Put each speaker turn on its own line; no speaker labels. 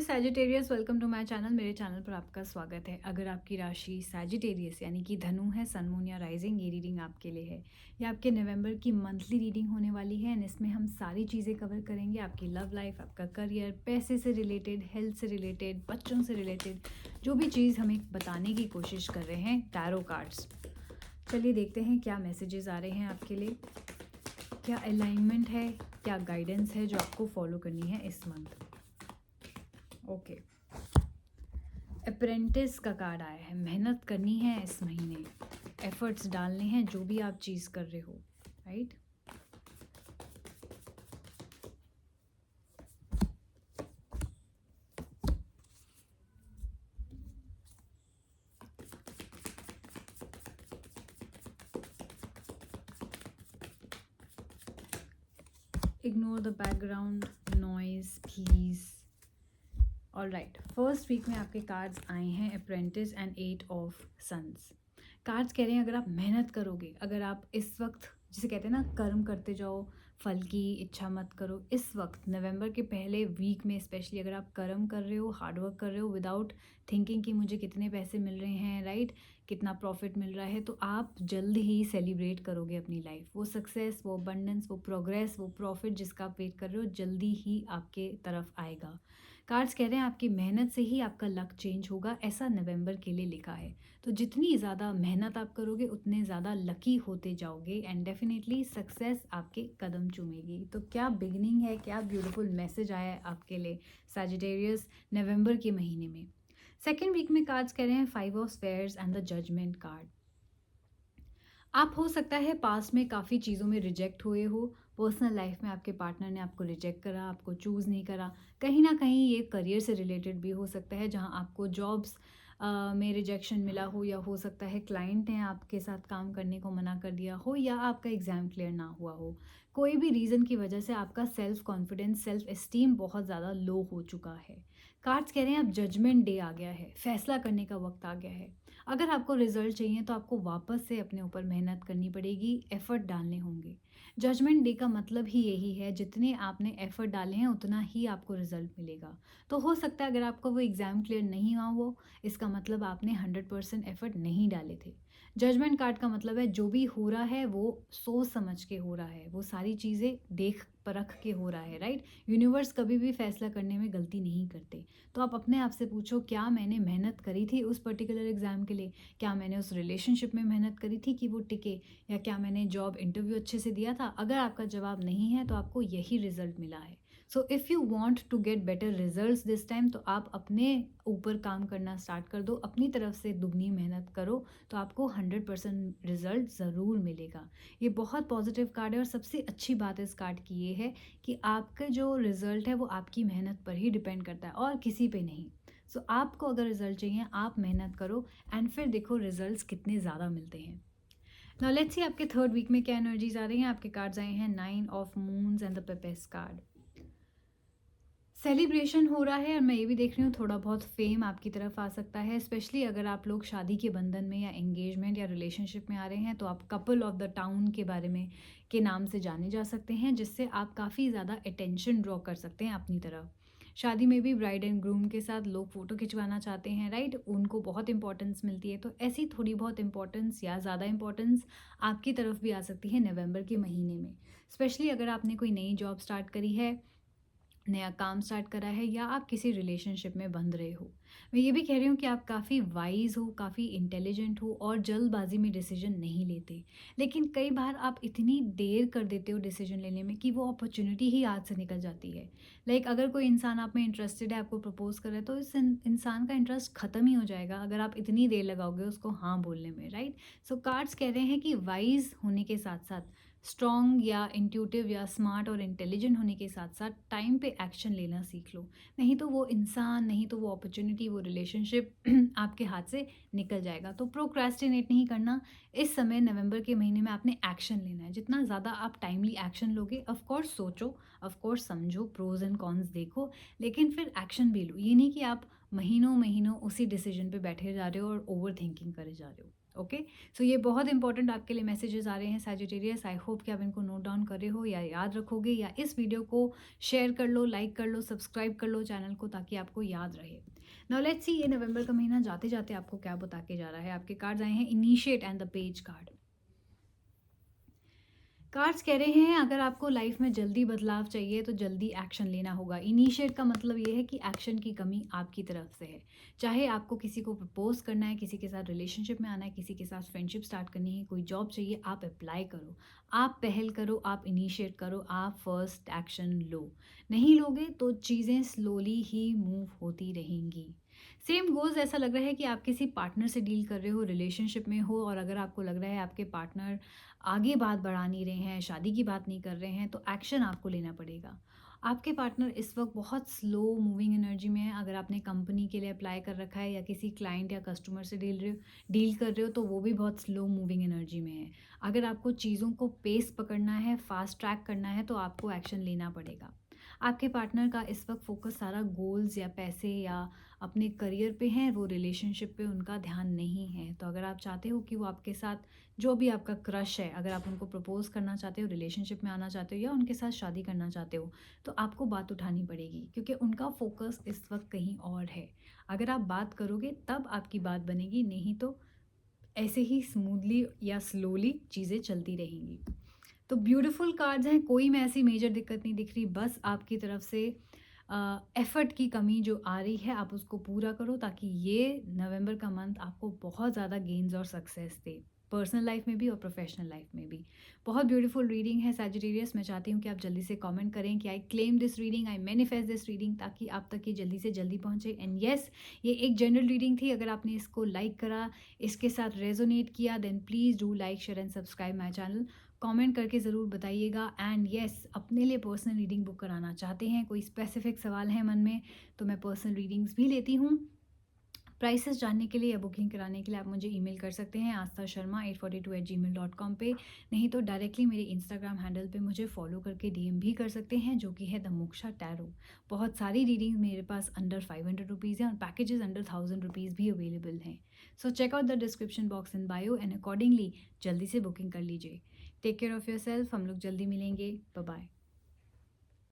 Sagittarius, welcome to my channel. मेरे channel पर आपका स्वागत है। अगर आपकी राशि सैजिटेरियस यानी कि धनु है, सन, मून या राइजिंग, ये रीडिंग आपके लिए है। ये आपके नवंबर की मंथली रीडिंग होने वाली है एंड इसमें हम सारी चीज़ें कवर करेंगे। आपकी लव लाइफ, आपका करियर, पैसे से रिलेटेड, हेल्थ से रिलेटेड, बच्चों से रिलेटेड, जो भी चीज़ हमें बताने की कोशिश कर रहे हैं टैरो कार्ड्स। चलिए देखते हैं क्या मैसेजेस आ रहे हैं आपके लिए, क्या अलाइनमेंट है, क्या गाइडेंस है जो आपको फॉलो करनी है इस मंथ। ओके, अप्रेंटिस का कार्ड आया है। मेहनत करनी है इस महीने, एफर्ट्स डालने हैं जो भी आप चीज़ कर रहे हो, right. Ignore the background noise please. Alright, first week में आपके कार्ड्स आए हैं apprentice and 8 of sons. Cards कह रहे हैं अगर आप मेहनत करोगे, अगर आप इस वक्त, जिसे कहते हैं ना, कर्म करते जाओ, फल की इच्छा मत करो। इस वक्त नवंबर के पहले वीक में स्पेशली अगर आप कर्म कर रहे हो, हार्डवर्क कर रहे हो विदाउट थिंकिंग कि मुझे कितने पैसे मिल रहे हैं, राइट, कितना प्रॉफिट मिल रहा है, तो आप जल्द ही सेलिब्रेट करोगे अपनी लाइफ। वो सक्सेस, वो अबंडेंस, वो प्रोग्रेस, वो प्रॉफिट जिसका आप वेट कर रहे हो जल्दी ही आपके तरफ आएगा। कार्ड्स कह रहे हैं आपकी मेहनत से ही आपका लक चेंज होगा, ऐसा नवंबर के लिए लिखा है। तो जितनी ज़्यादा मेहनत आप करोगे उतने ज़्यादा लकी होते जाओगे एंड डेफिनेटली सक्सेस आपके कदम चूमेगी। तो क्या बिगनिंग है, क्या ब्यूटीफुल मैसेज आया है आपके लिए सैजिटेरियस नवंबर के महीने में। सेकेंड वीक में कार्ड्स कह रहे हैं 5 of spares and the judgement card. आप हो सकता है पास्ट में काफ़ी चीज़ों में रिजेक्ट हुए हो, पर्सनल लाइफ में आपके पार्टनर ने आपको रिजेक्ट करा, आपको चूज़ नहीं करा। कहीं ना कहीं ये करियर से रिलेटेड भी हो सकता है, जहां आपको जॉब्स में रिजेक्शन मिला हो, या हो सकता है क्लाइंट ने आपके साथ काम करने को मना कर दिया हो, या आपका एग्ज़ाम क्लियर ना हुआ हो। कोई भी रीज़न की वजह से आपका सेल्फ कॉन्फिडेंस, सेल्फ एस्टीम बहुत ज़्यादा लो हो चुका है। कार्ड्स कह रहे हैं अब जजमेंट डे आ गया है, फैसला करने का वक्त आ गया है। अगर आपको रिजल्ट चाहिए तो आपको वापस से अपने ऊपर मेहनत करनी पड़ेगी, एफर्ट डालने होंगे। जजमेंट डे का मतलब ही यही है, जितने आपने एफर्ट डाले हैं उतना ही आपको रिजल्ट मिलेगा। तो हो सकता है अगर आपका वो एग्ज़ाम क्लियर नहीं हुआ हो, इसका मतलब आपने 100% एफर्ट नहीं डाले थे। जजमेंट कार्ड का मतलब है जो भी हो रहा है वो सोच समझ के हो रहा है, वो सारी चीज़ें देख परख के हो रहा है, राइट। यूनिवर्स कभी भी फैसला करने में गलती नहीं करते। तो आप अपने आप से पूछो, क्या मैंने मेहनत करी थी उस पर्टिकुलर एग्ज़ाम के लिए, क्या मैंने उस रिलेशनशिप में मेहनत करी थी कि वो टिके, या क्या मैंने जॉब इंटरव्यू अच्छे से दिया था। अगर आपका जवाब नहीं है तो आपको यही रिजल्ट मिला है। So if you want to get better results this time, तो आप अपने ऊपर काम करना स्टार्ट कर दो, अपनी तरफ से दुगनी मेहनत करो, तो आपको 100% रिजल्ट ज़रूर मिलेगा। ये बहुत पॉजिटिव कार्ड है और सबसे अच्छी बात इस कार्ड की ये है कि आपका जो रिजल्ट है वो आपकी मेहनत पर ही डिपेंड करता है और किसी पे नहीं। सो आपको अगर रिजल्ट चाहिए, आप मेहनत करो एंड फिर देखो रिजल्ट्स कितने ज़्यादा मिलते हैं। नाउ लेट्स सी आपके थर्ड वीक में क्या एनर्जीज आ रही हैं। आपके कार्ड्स आए हैं 9 of moons and the Pepe's card. Celebration हो रहा है और मैं ये भी देख रही हूँ थोड़ा बहुत फेम आपकी तरफ आ सकता है, स्पेशली अगर आप लोग शादी के बंधन में या एंगेजमेंट या रिलेशनशिप में आ रहे हैं, तो आप कपल ऑफ द टाउन के बारे में के नाम से जाने जा सकते हैं, जिससे आप काफ़ी ज़्यादा अटेंशन ड्रॉ कर सकते हैं अपनी तरफ। शादी में भी ब्राइड एंड ग्रूम के साथ लोग फ़ोटो खिंचवाना चाहते हैं, राइट, उनको बहुत इंपॉर्टेंस मिलती है। तो ऐसी थोड़ी बहुत इंपॉर्टेंस या ज़्यादा इंपॉर्टेंस आपकी तरफ भी आ सकती है नवंबर के महीने में, स्पेशली अगर आपने कोई नई जॉब स्टार्ट करी है, नया काम स्टार्ट करा है, या आप किसी रिलेशनशिप में बंध रहे हो। मैं ये भी कह रही हूँ कि आप काफ़ी वाइज हो, काफ़ी इंटेलिजेंट हो और जल्दबाजी में डिसीजन नहीं लेते। लेकिन कई बार आप इतनी देर कर देते हो डिसीजन लेने में कि वो अपॉर्चुनिटी ही हाथ से निकल जाती है। लाइक अगर कोई इंसान आप में इंटरेस्टेड है, आपको प्रपोज कर रहा है, तो इस इंसान का इंटरेस्ट ख़त्म ही हो जाएगा अगर आप इतनी देर लगाओगे उसको हाँ बोलने में, राइट। सो कार्ड्स कह रहे हैं कि वाइज होने के साथ साथ, स्ट्रॉन्ग या इंट्यूटिव या स्मार्ट और इंटेलिजेंट होने के साथ साथ टाइम पे एक्शन लेना सीख लो। नहीं तो वो इंसान, नहीं तो वो अपॉर्चुनिटी, वो रिलेशनशिप आपके हाथ से निकल जाएगा। तो प्रोक्रेस्टिनेट नहीं करना। इस समय नवंबर के महीने में आपने एक्शन लेना है। जितना ज़्यादा आप टाइमली एक्शन लोगे, ऑफ कोर्स सोचो, ऑफ कोर्स समझो, प्रोज एंड कॉन्स देखो, लेकिन फिर एक्शन भी लो। ये नहीं कि आप महीनों महीनों उसी डिसीजन पे बैठे जा रहे हो और ओवर थिंकिंग करे जा रहे हो। ओके, सो ये बहुत इंपॉर्टेंट आपके लिए मैसेजेस आ रहे हैं सैजिटेरियस। आई होप कि आप इनको नोट डाउन कर रहे हो या याद रखोगे, या इस वीडियो को शेयर कर लो, लाइक कर लो, सब्सक्राइब कर लो चैनल को, ताकि आपको याद रहे। नाउ लेट्स सी ये नवंबर का महीना जाते जाते आपको क्या बता के जा रहा है। आपके कार्ड्स आए हैं initiate and the page card. Cards कह रहे हैं अगर आपको लाइफ में जल्दी बदलाव चाहिए तो जल्दी एक्शन लेना होगा। इनिशिएट का मतलब ये है कि एक्शन की कमी आपकी तरफ से है। चाहे आपको किसी को प्रपोज करना है, किसी के साथ रिलेशनशिप में आना है, किसी के साथ फ्रेंडशिप स्टार्ट करनी है, कोई जॉब चाहिए, आप अप्लाई करो, आप पहल करो, आप इनिशिएट करो, आप फर्स्ट एक्शन लो। नहीं लोगे तो चीज़ें स्लोली ही मूव होती रहेंगी। सेम गोज, ऐसा लग रहा है कि आप किसी पार्टनर से डील कर रहे हो, रिलेशनशिप में हो, और अगर आपको लग रहा है आपके पार्टनर आगे बात बढ़ा नहीं रहे हैं, शादी की बात नहीं कर रहे हैं, तो एक्शन आपको लेना पड़ेगा। आपके पार्टनर इस वक्त बहुत स्लो मूविंग एनर्जी में है। अगर आपने कंपनी के लिए अप्लाई कर रखा है या किसी क्लाइंट या कस्टमर से डील कर रहे हो, तो वो भी बहुत स्लो मूविंग एनर्जी में है। अगर आपको चीज़ों को पेस पकड़ना है, फास्ट ट्रैक करना है, तो आपको एक्शन लेना पड़ेगा। आपके पार्टनर का इस वक्त फोकस सारा गोल्स या पैसे या अपने करियर पे है, वो रिलेशनशिप पे उनका ध्यान नहीं है। तो अगर आप चाहते हो कि वो आपके साथ, जो भी आपका क्रश है, अगर आप उनको प्रपोज करना चाहते हो, रिलेशनशिप में आना चाहते हो, या उनके साथ शादी करना चाहते हो, तो आपको बात उठानी पड़ेगी, क्योंकि उनका फोकस इस वक्त कहीं और है। अगर आप बात करोगे तब आपकी बात बनेगी, नहीं तो ऐसे ही स्मूथली या स्लोली चीज़ें चलती रहेंगी। तो ब्यूटीफुल कार्ड्स हैं, कोई में ऐसी मेजर दिक्कत नहीं दिख रही। बस आपकी तरफ से एफ़र्ट की कमी जो आ रही है, आप उसको पूरा करो, ताकि ये नवंबर का मंथ आपको बहुत ज़्यादा गेन्स और सक्सेस दे, पर्सनल लाइफ में भी और प्रोफेशनल लाइफ में भी। बहुत ब्यूटीफुल रीडिंग है सैजिटेरियस। मैं चाहती हूँ कि आप जल्दी से कमेंट करें कि I claim this reading, I manifest this reading, ताकि आप तक ये जल्दी से जल्दी पहुँचे। एंड येस, ये एक जनरल रीडिंग थी। अगर आपने इसको लाइक करा, इसके साथ रेजोनेट किया, then please do like, share and subscribe my channel. Comment करके ज़रूर बताइएगा। एंड येस, अपने लिए पर्सनल रीडिंग बुक कराना चाहते हैं, कोई स्पेसिफिक सवाल है मन में, तो मैं पर्सनल रीडिंग्स भी लेती हूँ। प्राइसेस जानने के लिए या बुकिंग कराने के लिए आप मुझे ईमेल कर सकते हैं astha.sharma842@gmail.com पे, नहीं तो डायरेक्टली मेरे इंस्टाग्राम हैंडल पे मुझे फॉलो करके डीएम भी कर सकते हैं, जो कि है द मोक्षा टैरो। बहुत सारी रीडिंग मेरे पास अंडर 500 रुपीज़ हैं, और पैकेजेस अंडर 1000 रुपीज़ भी अवेलेबल हैं। So check out the description box in bio and accordingly जल्दी से बुकिंग कर लीजिए। Take care of yourself. हम लोग जल्दी मिलेंगे। Bye bye.